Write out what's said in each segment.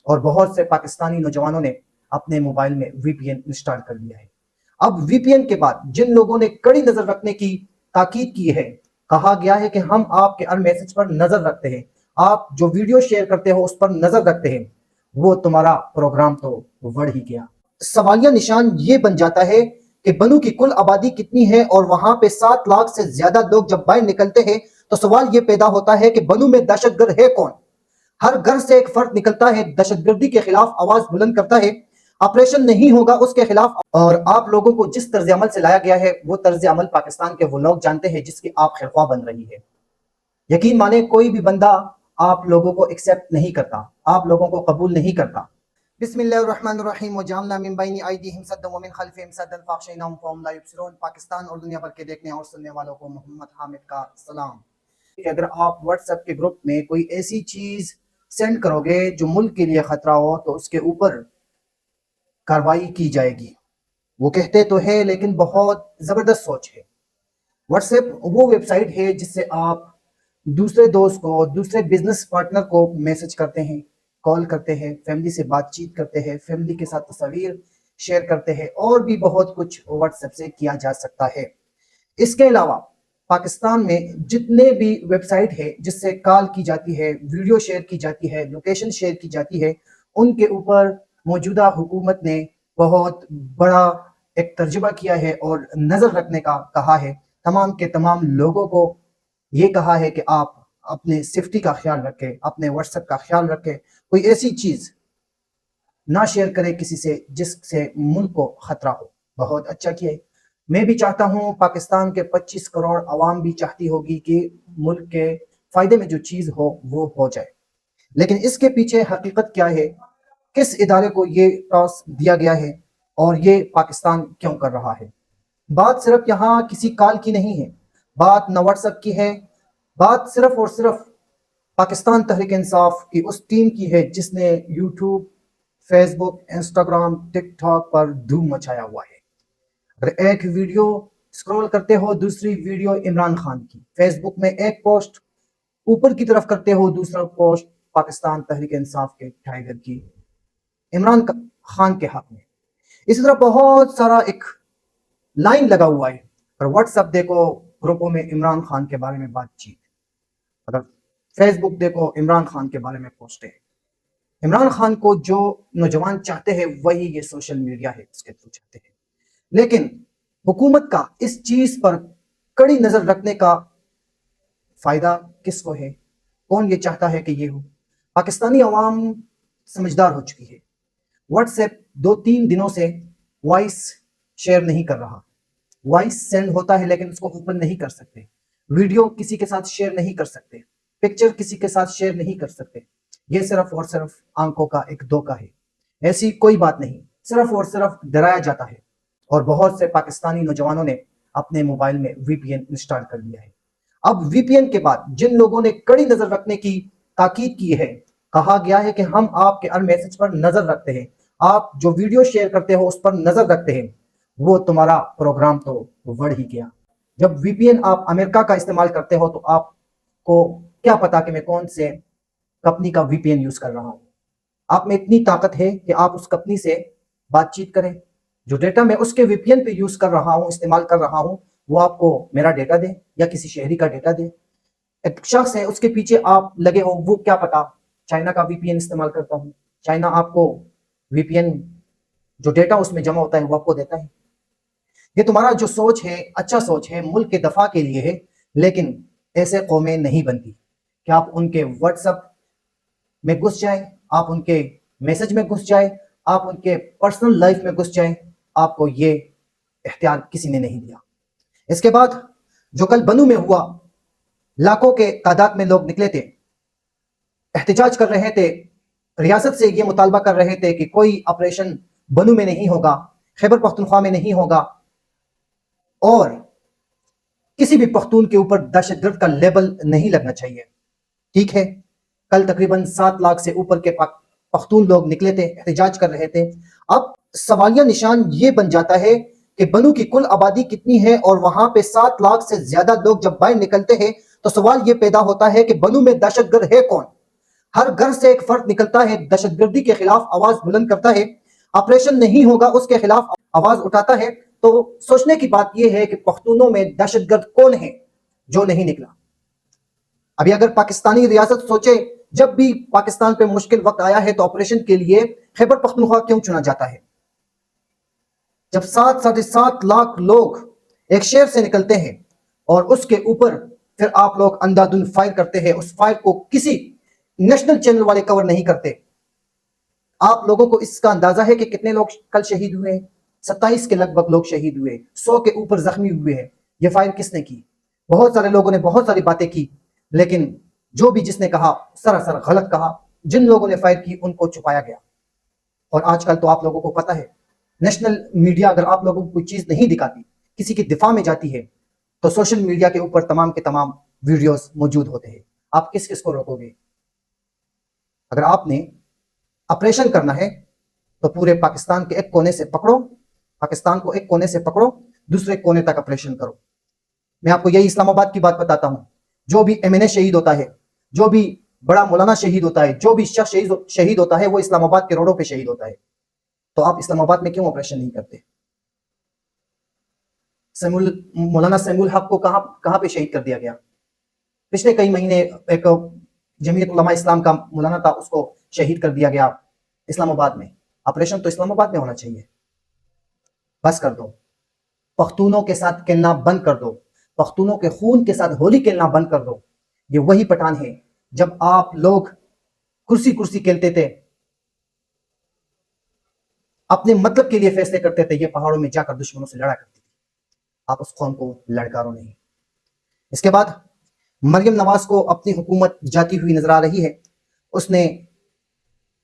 اور بہت سے پاکستانی نوجوانوں نے اپنے موبائل میں وی پی این انسٹال کر لیا ہے۔ اب وی پی این کے بعد جن لوگوں نے کڑی نظر رکھنے کی تاکید کی ہے، کہا گیا ہے کہ ہم آپ کے ہر میسج پر نظر رکھتے ہیں، آپ جو ویڈیو شیئر کرتے ہو اس پر نظر رکھتے ہیں، وہ تمہارا پروگرام تو بڑھ ہی گیا۔ سوالیہ نشان یہ بن جاتا ہے کہ بنو کی کل آبادی کتنی ہے، اور وہاں پہ 7 لاکھ سے زیادہ لوگ جب باہر نکلتے ہیں تو سوال یہ پیدا ہوتا ہے کہ بنو میں دہشت گرد ہے کون؟ ہر گھر سے ایک فرد نکلتا ہے، دہشت گردی کے خلاف آواز بلند کرتا ہے، آپریشن نہیں ہوگا اس کے خلاف، اور آپ لوگوں کو جس طرز عمل سے لایا گیا ہے وہ طرز عمل پاکستان کے وہ لوگ جانتے ہیں جس کی آپ خیرخواہ بن رہی ہے۔ یقین مانیں کوئی بھی بندہ آپ لوگوں کو ایکسیپٹ نہیں کرتا، آپ لوگوں کو قبول نہیں کرتا۔ بسم اللہ الرحمن الرحیم وجعلنا من بین ایدیہم سدا ومن خلفہم سدا فاغشیناہم فہم لا یبصرون۔ پاکستان اور دنیا بھر کے دیکھنے اور سننے والوں کو محمد حامد کا سلام۔ کہ اگر آپ واٹس ایپ کے گروپ میں کوئی ایسی چیز سینڈ کرو گے جو ملک کے لیے خطرہ ہو تو اس کے اوپر کارروائی کی جائے گی۔ وہ کہتے تو ہے لیکن بہت زبردست سوچ ہے۔ واٹس ایپ وہ ویب سائٹ ہے جس سے آپ دوسرے دوست کو، دوسرے بزنس پارٹنر کو میسج کرتے ہیں، کال کرتے ہیں، فیملی سے بات چیت کرتے ہیں، فیملی کے ساتھ تصاویر شیئر کرتے ہیں، اور بھی بہت کچھ واٹس ایپ سے کیا جا سکتا ہے۔ اس کے علاوہ پاکستان میں جتنے بھی ویب سائٹ ہے جس سے کال کی جاتی ہے، ویڈیو شیئر کی جاتی ہے، لوکیشن شیئر کی جاتی ہے، ان کے اوپر موجودہ حکومت نے بہت بڑا ایک ترجمہ کیا ہے اور نظر رکھنے کا کہا ہے۔ تمام کے تمام لوگوں کو یہ کہا ہے کہ آپ اپنے سیفٹی کا خیال رکھیں، اپنے واٹس ایپ کا خیال رکھیں، کوئی ایسی چیز نہ شیئر کرے کسی سے جس سے ملک کو خطرہ ہو۔ بہت اچھا کیا ہے۔ میں بھی چاہتا ہوں، پاکستان کے 25 کروڑ عوام بھی چاہتی ہوگی کہ ملک کے فائدے میں جو چیز ہو وہ ہو جائے، لیکن اس کے پیچھے حقیقت کیا ہے، کس ادارے کو یہ ٹاس دیا گیا ہے اور یہ پاکستان کیوں کر رہا ہے؟ بات صرف یہاں کسی کال کی نہیں ہے، بات نہ واٹس ایپ کی ہے، بات صرف اور صرف پاکستان تحریک انصاف کی اس ٹیم کی ہے جس نے یوٹیوب، فیس بک، انسٹاگرام، ٹک ٹاک پر دھوم مچایا ہوا ہے۔ اگر ایک ویڈیو سکرول کرتے ہو، دوسری ویڈیو عمران خان کی، فیس بک میں ایک پوسٹ اوپر کی طرف کرتے ہو، دوسرا پوسٹ پاکستان تحریک انصاف کے ٹائیگر کی عمران خان کے حق میں، اسی طرح بہت سارا ایک لائن لگا ہوا ہے۔ اگر واٹس ایپ دیکھو، گروپوں میں عمران خان کے بارے میں بات چیت، اگر فیس بک دیکھو، عمران خان کے بارے میں پوسٹیں، عمران خان کو جو نوجوان چاہتے ہیں وہی یہ سوشل میڈیا ہے اس کے تھرو چاہتے ہیں۔ لیکن حکومت کا اس چیز پر کڑی نظر رکھنے کا فائدہ کس کو ہے؟ کون یہ چاہتا ہے کہ یہ ہو؟ پاکستانی عوام سمجھدار ہو چکی ہے۔ واٹس ایپ 2-3 دنوں سے وائس شیئر نہیں کر رہا، وائس سینڈ ہوتا ہے لیکن اس کو اوپن نہیں کر سکتے، ویڈیو کسی کے ساتھ شیئر نہیں کر سکتے، پکچر کسی کے ساتھ شیئر نہیں کر سکتے۔ یہ صرف اور صرف آنکھوں کا ایک دھوکہ ہے، ایسی کوئی بات نہیں، صرف اور صرف ڈرایا جاتا ہے۔ اور بہت سے پاکستانی نوجوانوں نے اپنے موبائل میں وی پی این انسٹال کر لیا ہے۔ اب وی پی این کے بعد جن لوگوں نے کڑی نظر رکھنے کی تاکید کی ہے، کہا گیا ہے کہ ہم آپ کے ہر میسج پر نظر رکھتے ہیں، آپ جو ویڈیو شیئر کرتے ہو اس پر نظر رکھتے ہیں، وہ تمہارا پروگرام تو بڑھ ہی گیا۔ جب وی پی این آپ امریکہ کا استعمال کرتے ہو تو آپ کو کیا پتا کہ میں کون سے کمپنی کا وی پی این یوز کر رہا ہوں؟ آپ میں اتنی طاقت ہے کہ آپ اس کمپنی سے بات چیت کریں، جو ڈیٹا میں اس کے وی پی این پہ یوز کر رہا ہوں، استعمال کر رہا ہوں، وہ آپ کو میرا ڈیٹا دے یا کسی شہری کا ڈیٹا دے۔ ایک شخص ہے اس کے پیچھے آپ لگے ہو، وہ کیا پتا چائنا کا وی پی این استعمال کرتا ہوں، چائنا آپ کو وی پی این جو ڈیٹا اس میں جمع ہوتا ہے وہ آپ کو دیتا ہے۔ یہ تمہارا جو سوچ ہے اچھا سوچ ہے، ملک کے دفاع کے لیے ہے، لیکن ایسے قومیں نہیں بنتی کہ آپ ان کے واٹس ایپ میں گھس جائیں، آپ ان کے میسج میں گھس جائیں، آپ ان کے پرسنل لائف میں گھس جائیں، آپ کو یہ اختیار کسی نے نہیں دیا۔ اس کے بعد جو کل بنو میں ہوا، لاکھوں کے تعداد میں لوگ نکلے تھے، احتجاج کر رہے تھے، ریاست سے یہ مطالبہ کر رہے تھے کہ کوئی آپریشن بنو میں نہیں ہوگا، خیبر پختونخوا میں نہیں ہوگا، اور کسی بھی پختون کے اوپر دہشت گرد کا لیبل نہیں لگنا چاہیے۔ ٹھیک ہے، کل تقریباً 7 لاکھ سے اوپر کے پختون لوگ نکلے تھے، احتجاج کر رہے تھے۔ اب سوالیہ نشان یہ بن جاتا ہے کہ بنو کی کل آبادی کتنی ہے، اور وہاں پہ 7 لاکھ سے زیادہ لوگ جب باہر نکلتے ہیں تو سوال یہ پیدا ہوتا ہے کہ بنو میں دہشت گرد ہے کون؟ ہر گھر سے ایک فرد نکلتا ہے، دہشت گردی کے خلاف آواز بلند کرتا ہے، آپریشن نہیں ہوگا اس کے خلاف آواز اٹھاتا ہے. تو سوچنے کی بات یہ ہے کہ پختونوں میں دہشت گرد کون ہے جو نہیں نکلا. ابھی اگر پاکستانی ریاست سوچے، جب بھی پاکستان پہ مشکل وقت آیا ہے تو آپریشن کے لیے خیبر پختونخوا کیوں چنا جاتا ہے؟ جب 7.5 لاکھ لوگ ایک شہر سے نکلتے ہیں اور اس کے اوپر پھر آپ لوگ اندھادھند فائر کرتے ہیں، اس فائر کو کسی نیشنل چینل والے کور نہیں کرتے. آپ لوگوں کو اس کا اندازہ ہے کہ کتنے لوگ کل شہید ہوئے ہیں؟ 27 کے لگ بھگ لوگ شہید ہوئے، 100 کے اوپر زخمی ہوئے ہیں. یہ فائر کس نے کی؟ بہت سارے لوگوں نے بہت ساری باتیں کی، لیکن جو بھی جس نے کہا سراسر غلط کہا. جن لوگوں نے فائر کی ان کو چھپایا گیا. اور آج کل تو آپ لوگوں کو پتا ہے، نیشنل میڈیا اگر آپ لوگوں کو کوئی چیز نہیں دکھاتی، کسی کی دفاع میں جاتی ہے، تو سوشل میڈیا کے اوپر تمام کے تمام ویڈیوز موجود ہوتے ہیں. آپ کس کس کو روکو گے؟ اگر آپ نے آپریشن کرنا ہے تو پورے پاکستان کے ایک کونے سے پکڑو، پاکستان کو ایک کونے سے پکڑو، دوسرے کونے تک آپریشن کرو. میں آپ کو یہی اسلام آباد کی بات بتاتا ہوں. جو بھی ایم این اے شہید ہوتا ہے، جو بھی بڑا مولانا شہید ہوتا ہے، جو بھی شخص شہید ہوتا ہے، وہ اسلام آباد کے روڈوں پہ شہید ہوتا ہے. تو آپ اسلام آباد میں کیوں آپریشن نہیں کرتے؟ مولانا سمیع الحق کو کہاں پہ شہید کر دیا گیا؟ پچھلے کئی مہینے ایک جمعیت علماء اسلام کا مولانا تھا، اس کو شہید کر دیا گیا اسلام آباد میں. آپریشن تو اسلام آباد میں ہونا چاہیے. بس کر دو، پختونوں کے ساتھ کھیلنا بند کر دو، پختونوں کے خون کے ساتھ ہولی کھیلنا بند کر دو. یہ وہی پٹھان ہے جب آپ لوگ کرسی کھیلتے تھے، اپنے مطلب کے لیے فیصلے کرتے تھے، یہ پہاڑوں میں جا کر دشمنوں سے لڑا کرتے تھے. آپ اس قوم کو لڑکارو نہیں. اس کے بعد مریم نواز کو اپنی حکومت جاتی ہوئی نظر آ رہی ہے. اس نے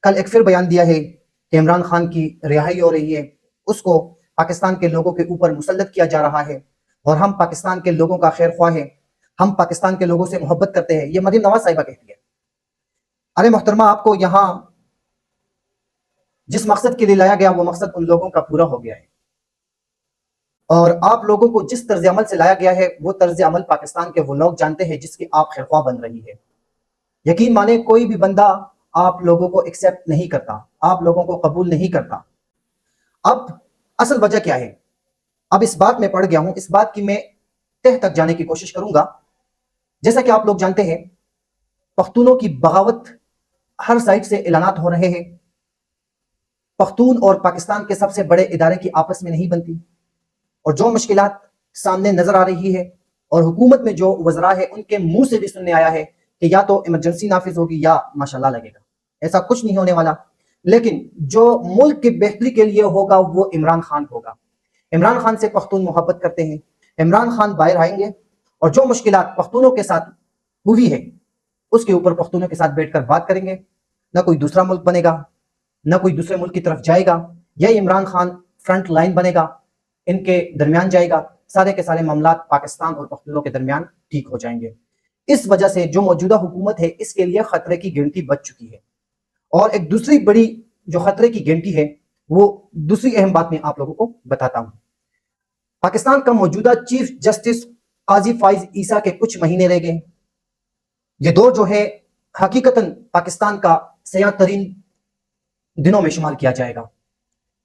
کل ایک پھر بیان دیا ہے کہ عمران خان کی رہائی ہو رہی ہے، اس کو پاکستان کے لوگوں کے اوپر مسلط کیا جا رہا ہے، اور ہم پاکستان کے لوگوں کا خیر خواہ ہیں، ہم پاکستان کے لوگوں سے محبت کرتے ہیں. یہ مریم نواز صاحبہ کہتی ہے. ارے محترمہ، آپ کو یہاں جس مقصد کے لیے لایا گیا وہ مقصد ان لوگوں کا پورا ہو گیا ہے، اور آپ لوگوں کو جس طرز عمل سے لایا گیا ہے وہ طرز عمل پاکستان کے وہ لوگ جانتے ہیں جس کی آپ خیر خواہ بن رہی ہے. یقین مانیں، کوئی بھی بندہ آپ لوگوں کو ایکسیپٹ نہیں کرتا، آپ لوگوں کو قبول نہیں کرتا. اب اصل وجہ کیا ہے؟ اب اس بات میں پڑ گیا ہوں، اس بات کی میں تہ تک جانے کی کوشش کروں گا. جیسا کہ آپ لوگ جانتے ہیں، پختونوں کی بغاوت ہر سائٹ سے اعلانات ہو رہے ہیں. پختون اور پاکستان کے سب سے بڑے ادارے کی آپس میں نہیں بنتی، اور جو مشکلات سامنے نظر آ رہی ہے، اور حکومت میں جو وزراء ہے ان کے منہ سے بھی سننے آیا ہے کہ یا تو ایمرجنسی نافذ ہوگی یا ماشاءاللہ لگے گا. ایسا کچھ نہیں ہونے والا. لیکن جو ملک کی بہتری کے لیے ہوگا وہ عمران خان ہوگا. عمران خان سے پختون محبت کرتے ہیں. عمران خان باہر آئیں گے اور جو مشکلات پختونوں کے ساتھ ہوئی ہے اس کے اوپر پختونوں کے ساتھ بیٹھ کر بات کریں گے. نہ کوئی دوسرا ملک بنے گا، نہ کوئی دوسرے ملک کی طرف جائے گا. یہ عمران خان فرنٹ لائن بنے گا، ان کے درمیان جائے گا. سارے کے سارے معاملات پاکستان اور پختونوں کے درمیان ٹھیک ہو جائیں گے. اس وجہ سے جو موجودہ حکومت ہے اس کے لیے خطرے کی گھنٹی بج چکی ہے. اور ایک دوسری بڑی جو خطرے کی گھنٹی ہے، وہ دوسری اہم بات میں آپ لوگوں کو بتاتا ہوں. پاکستان کا موجودہ چیف جسٹس قاضی فائز عیسیٰ کے کچھ مہینے رہ گئے. یہ دور جو ہے حقیقتاً پاکستان کا سیاہ ترین دنوں میں شمار کیا جائے گا.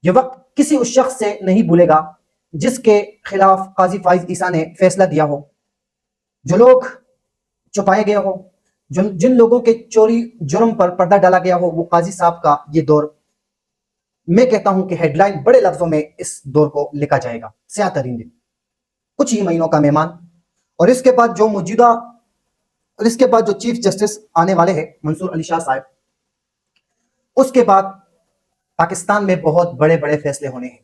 یہ وقت کسی اس شخص سے نہیں بھولے گا جس کے خلاف قاضی فائز عیسیٰ نے فیصلہ دیا ہو، جو لوگ چھپائے گئے ہو، جن لوگوں کے چوری جرم پر پردہ ڈالا گیا ہو. وہ قاضی صاحب کا یہ دور، میں کہتا ہوں کہ ہیڈ لائن بڑے لفظوں میں اس دور کو لکھا جائے گا، سیاہ ترین دن. کچھ ہی مہینوں کا مہمان. اور اس کے بعد جو چیف جسٹس آنے والے ہیں منصور علی شاہ صاحب، اس کے بعد پاکستان میں بہت بڑے بڑے فیصلے ہونے ہیں.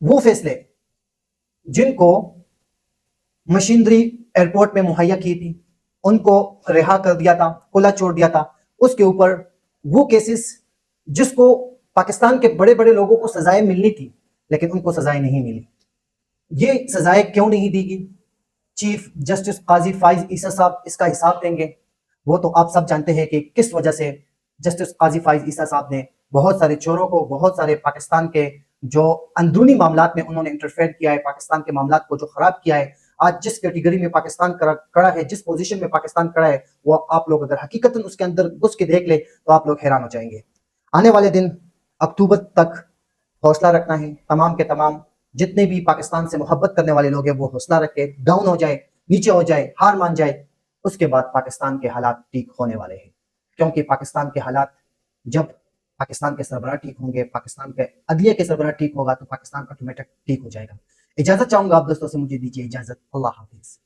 وہ فیصلے جن کو مشینری ایئرپورٹ میں مہیا کی تھی، ان کو رہا کر دیا تھا، کھلا چھوڑ دیا تھا. اس کے اوپر وہ کیسز جس کو پاکستان کے بڑے بڑے لوگوں کو سزائیں ملنی تھی لیکن ان کو سزائیں نہیں ملی. یہ سزائیں کیوں نہیں دی گئی؟ چیف جسٹس قاضی فائز عیسیٰ صاحب اس کا حساب دیں گے. وہ تو آپ سب جانتے ہیں کہ کس وجہ سے جسٹس قاضی فائز عیسیٰ صاحب نے بہت سارے چوروں کو، بہت سارے پاکستان کے جو اندرونی معاملات میں انہوں نے انٹرفیئر کیا ہے، پاکستان کے معاملات کو جو خراب کیا ہے، آج جس کیٹیگری میں پاکستان کڑا ہے، جس پوزیشن میں پاکستان کڑا ہے، وہ آپ لوگ اگر حقیقتاً اس کے اندر گھس کے دیکھ لے تو آپ لوگ حیران ہو جائیں گے۔ آنے والے دن اکتوبر تک حوصلہ رکھنا ہے، تمام کے تمام جتنے بھی پاکستان سے محبت کرنے والے لوگ ہیں وہ حوصلہ رکھے، ڈاؤن ہو جائے، نیچے ہو جائے، ہار مان جائے، اس کے بعد پاکستان کے حالات ٹھیک ہونے والے ہیں، کیونکہ پاکستان کے حالات جب پاکستان کے سربراہ ٹھیک ہوں گے، پاکستان کے عدلیہ کے سربراہ ٹھیک ہوگا تو پاکستان آٹومیٹک ٹھیک ہو جائے گا۔ اجازت چاہوں گا آپ دوستوں سے، مجھے دیجیے اجازت، اللہ حافظ۔